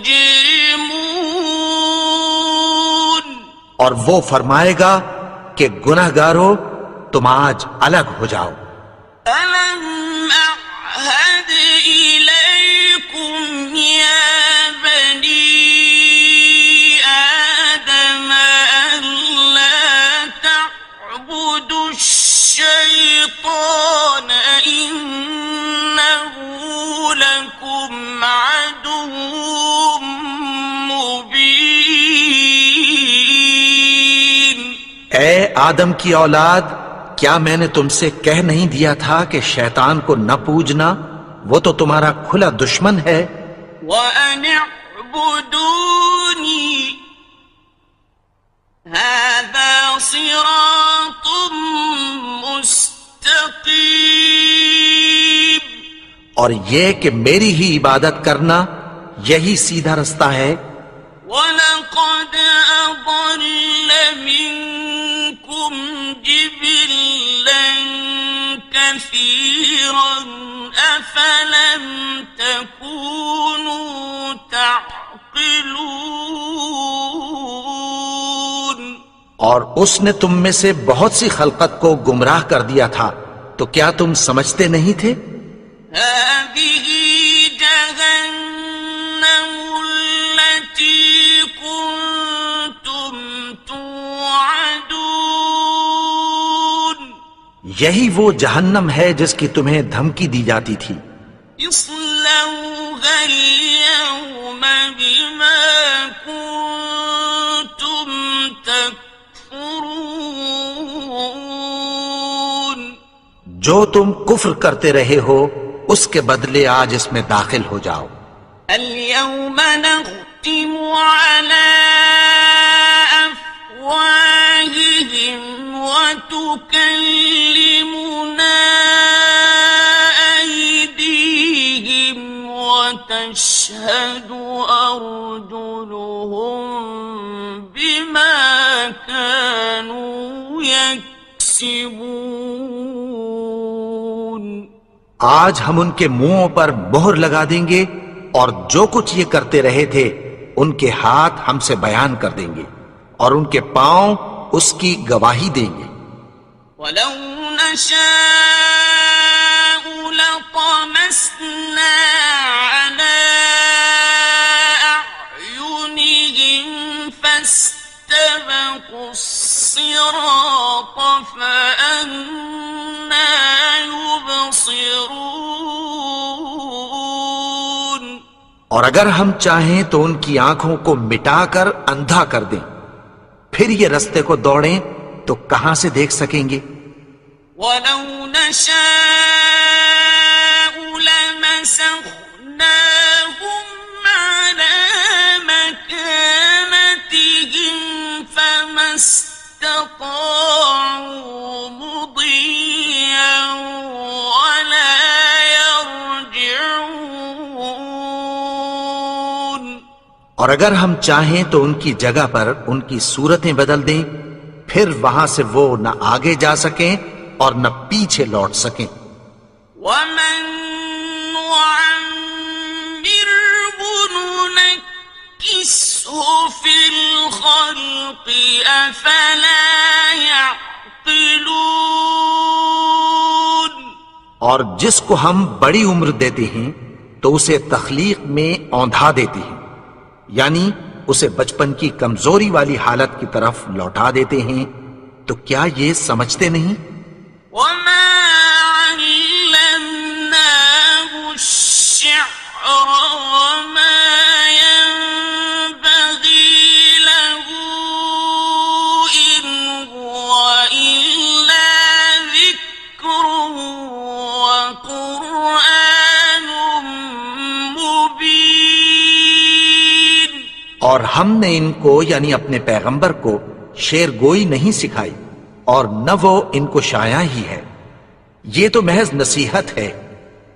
مجرمون اور وہ فرمائے گا کہ گنہگارو تم آج الگ ہو جاؤ. ألم أعهد إليكم يا بني آدم ألا تعبدوا الشيطان إنه لكم عدو مبين. اے آدم کی اولاد، کیا میں نے تم سے کہہ نہیں دیا تھا کہ شیطان کو نہ پوجنا، وہ تو تمہارا کھلا دشمن ہے. وَأَنِ اعْبُدُونِي هَذَا صِرَاطٌ مُسْتَقِيمٌ. اور یہ کہ میری ہی عبادت کرنا یہی سیدھا رستہ ہے. وَلَقَدْ أَضَلَّ مِنكُمْ جِبِلًّا كَثِيرًا أَفَلَمْ تَكُونُوا تَعْقِلُونَ. اور اس نے تم میں سے بہت سی خلقت کو گمراہ کر دیا تھا، تو کیا تم سمجھتے نہیں تھے؟ هذه جهنم التي كنتم توعدون. یہی وہ جہنم ہے جس کی تمہیں دھمکی دی جاتی تھی. اصلوها اليوم بما كنتم تكفرون. جو تم کفر کرتے رہے ہو اس کے بدلے آج اس میں داخل ہو جاؤ. اليوم نختم على أفواههم وتكلمنا أيديهم وتشهد أرجلهم بما كانوا يكسبون. آج ہم ان کے منہوں پر مہر لگا دیں گے اور جو کچھ یہ کرتے رہے تھے ان کے ہاتھ ہم سے بیان کر دیں گے اور ان کے پاؤں اس کی گواہی دیں گے. ولو نشاء لطمسنا على أعينهم فاستبقوا الصراط فأنى يبصرون. اور اگر ہم چاہیں تو ان کی آنکھوں کو مٹا کر اندھا کر دیں، پھر یہ رستے کو دوڑیں تو کہاں سے دیکھ سکیں گے؟ ولو نشاء لمسخناهم على مكانتهم فما استطاعوا مضيا ولا يرجعون. اور اگر ہم چاہیں تو ان کی جگہ پر ان کی صورتیں بدل دیں، پھر وہاں سے وہ نہ آگے جا سکیں اور نہ پیچھے لوٹ سکیں. ومن نعمره ننكسه في الخلق أفلا يعقلون. اور جس کو ہم بڑی عمر دیتے ہیں تو اسے تخلیق میں اوندھا دیتے ہیں، یعنی اسے بچپن کی کمزوری والی حالت کی طرف لوٹا دیتے ہیں. تو کیا یہ سمجھتے نہیں؟ وما علمناه الشعر وما ينبغي له إن هو إلا ذكر وقرآن مبين. اور ہم نے ان کو یعنی اپنے پیغمبر کو شعر گوئی نہیں سکھائی اور نہ وہ ان کو شایع ہی ہے. یہ تو محض نصیحت ہے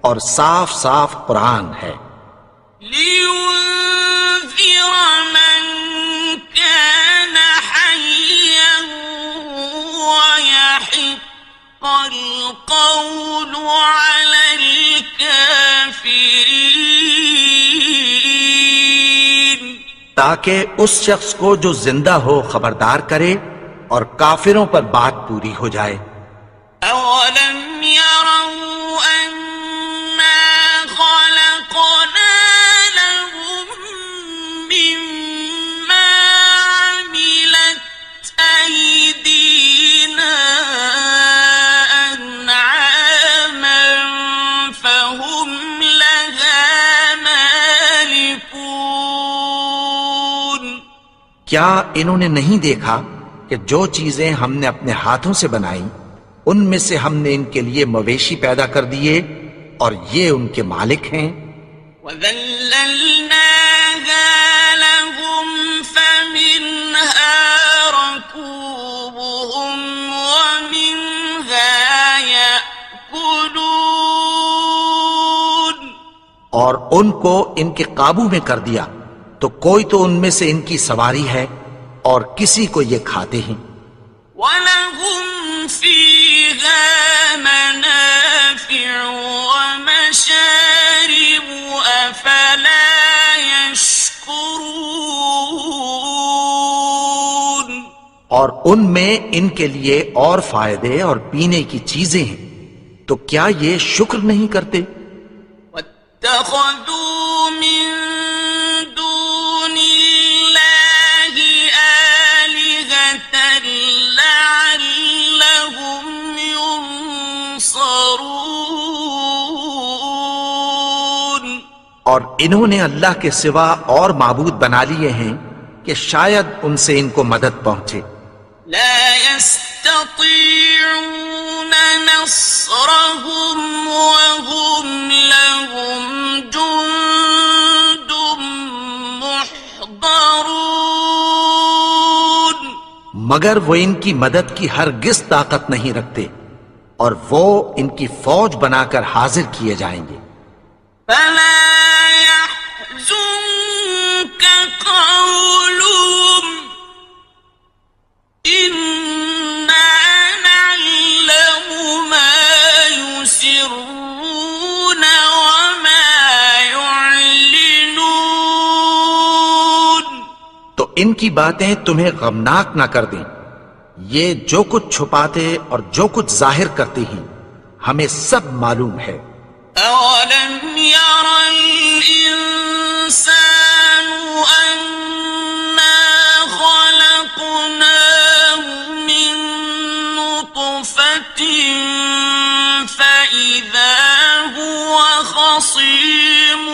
اور صاف صاف قرآن ہے. لينذر من كان حيا ويحق القول على الكافرين. تاکہ اس شخص کو جو زندہ ہو خبردار کرے اور کافروں پر بات پوری ہو جائے۔ أولم يروا أنا خلقنا لهم مما عملت أيدينا أنعاما فهم لها مالكون کیا انہوں نے نہیں دیکھا کہ جو چیزیں ہم نے اپنے ہاتھوں سے بنائیں ان میں سے ہم نے ان کے لیے مویشی پیدا کر دیے اور یہ ان کے مالک ہیں؟ وَذَلَّلْنَاهَا لَهُمْ فَمِنْهَا رَكُوبُهُمْ وَمِنْهَا يَأْكُلُونَ اور ان کو ان کے قابو میں کر دیا تو کوئی تو ان میں سے ان کی سواری ہے اور کسی کو یہ کھاتے ہیں۔ وَلَهُمْ فِيهَا مَنَافِعُ وَمَشَارِبُ أَفَلَا يَشْكُرُونَ اور ان میں ان کے لیے اور فائدے اور پینے کی چیزیں ہیں، تو کیا یہ شکر نہیں کرتے؟ وَاتَّخَذُوا مِن دُونِ اللَّهِ آلِهَةً لَعَلَّهُمْ يُنصَرُونَ اور انہوں نے اللہ کے سوا اور معبود بنا لیے ہیں کہ شاید ان سے ان کو مدد پہنچے۔ لا يستطيعون نصرهم وهم لهم جند محضرون مگر وہ ان کی مدد کی ہرگز طاقت نہیں رکھتے اور وہ ان کی فوج بنا کر حاضر کیے جائیں گے۔ فلا يحزنك قولهم إنا نعلم ما يسرون وما يعلنون تو ان کی باتیں تمہیں غمناک نہ کر دیں، یہ جو کچھ چھپاتے اور جو کچھ ظاہر کرتے ہیں ہمیں سب معلوم ہے۔ أولم ير الإنسان أنا خلقناه من نطفة فإذا هو خصيم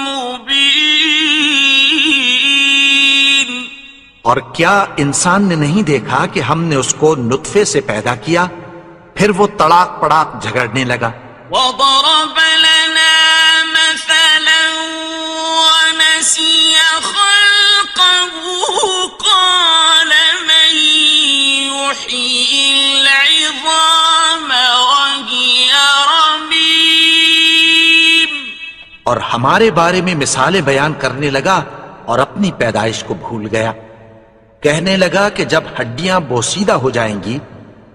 مبين اور کیا انسان نے نہیں دیکھا کہ ہم نے اس کو نطفے سے پیدا کیا پھر وہ تڑاک پڑاک جھگڑنے لگا؟ وضرب لنا مثلا ونسي خلقه قال من يحيي العظام وهي رميم اور ہمارے بارے میں مثالیں بیان کرنے لگا اور اپنی پیدائش کو بھول گیا۔ کہنے لگا کہ جب ہڈیاں بوسیدہ ہو جائیں گی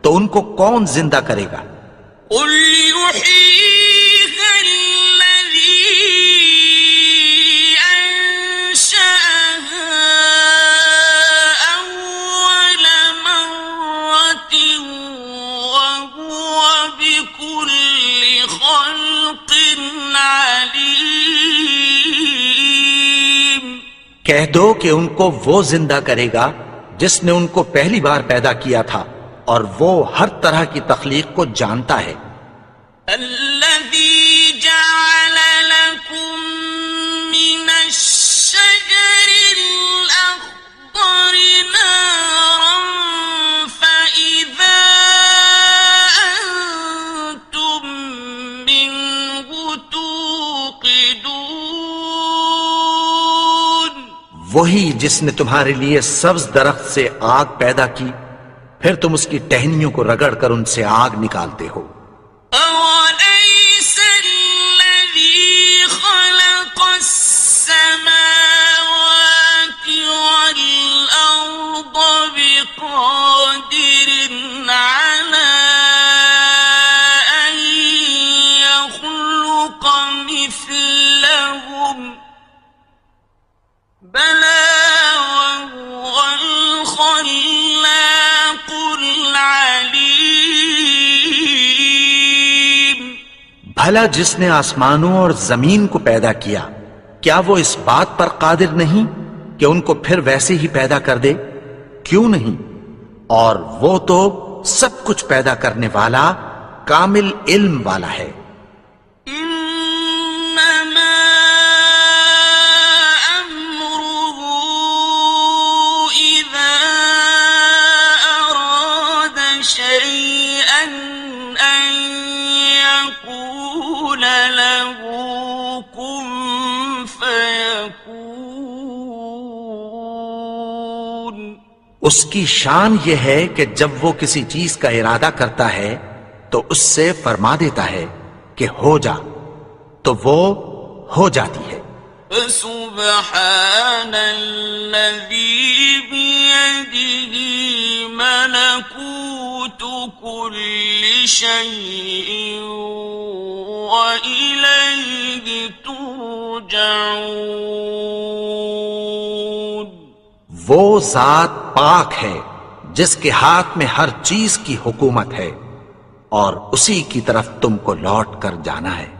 تو ان کو کون زندہ کرے گا؟ قل يحييها الذي أنشأها أول مرة وهو بكل خلق عليم کہہ دو کہ ان کو وہ زندہ کرے گا جس نے ان کو پہلی بار پیدا کیا تھا اور وہ ہر طرح کی تخلیق کو جانتا ہے۔ الذي جعل لكم من الشجر الأخضر نارا فإذا أنتم منه توقدون وہی جس نے تمہارے لیے سبز درخت سے آگ پیدا کی پھر تم اس کی ٹہنیوں کو رگڑ کر ان سے آگ نکالتے ہو۔ أوليس الذي خلق السماوات والأرض بقادر على أن يخلق مثلهم بلى بھلا جس نے آسمانوں اور زمین کو پیدا کیا کیا وہ اس بات پر قادر نہیں کہ ان کو پھر ویسے ہی پیدا کر دے؟ کیوں نہیں؟ اور وہ تو سب کچھ پیدا کرنے والا کامل علم والا ہے۔ إنما أمره إذا أراد شيئا أن يقول له كن فيكون۔ اس کی شان یہ ہے کہ جب وہ کسی چیز کا ارادہ کرتا ہے تو اس سے فرما دیتا ہے کہ ہو جا، تو وہ ہو جاتی ہے۔ فسبحان الذي بيده ملكوت كل شيء وإليه ترجعون۔ وہ ذات پاک ہے جس کے ہاتھ میں ہر چیز کی حکومت ہے اور اسی کی طرف تم کو لوٹ کر جانا ہے۔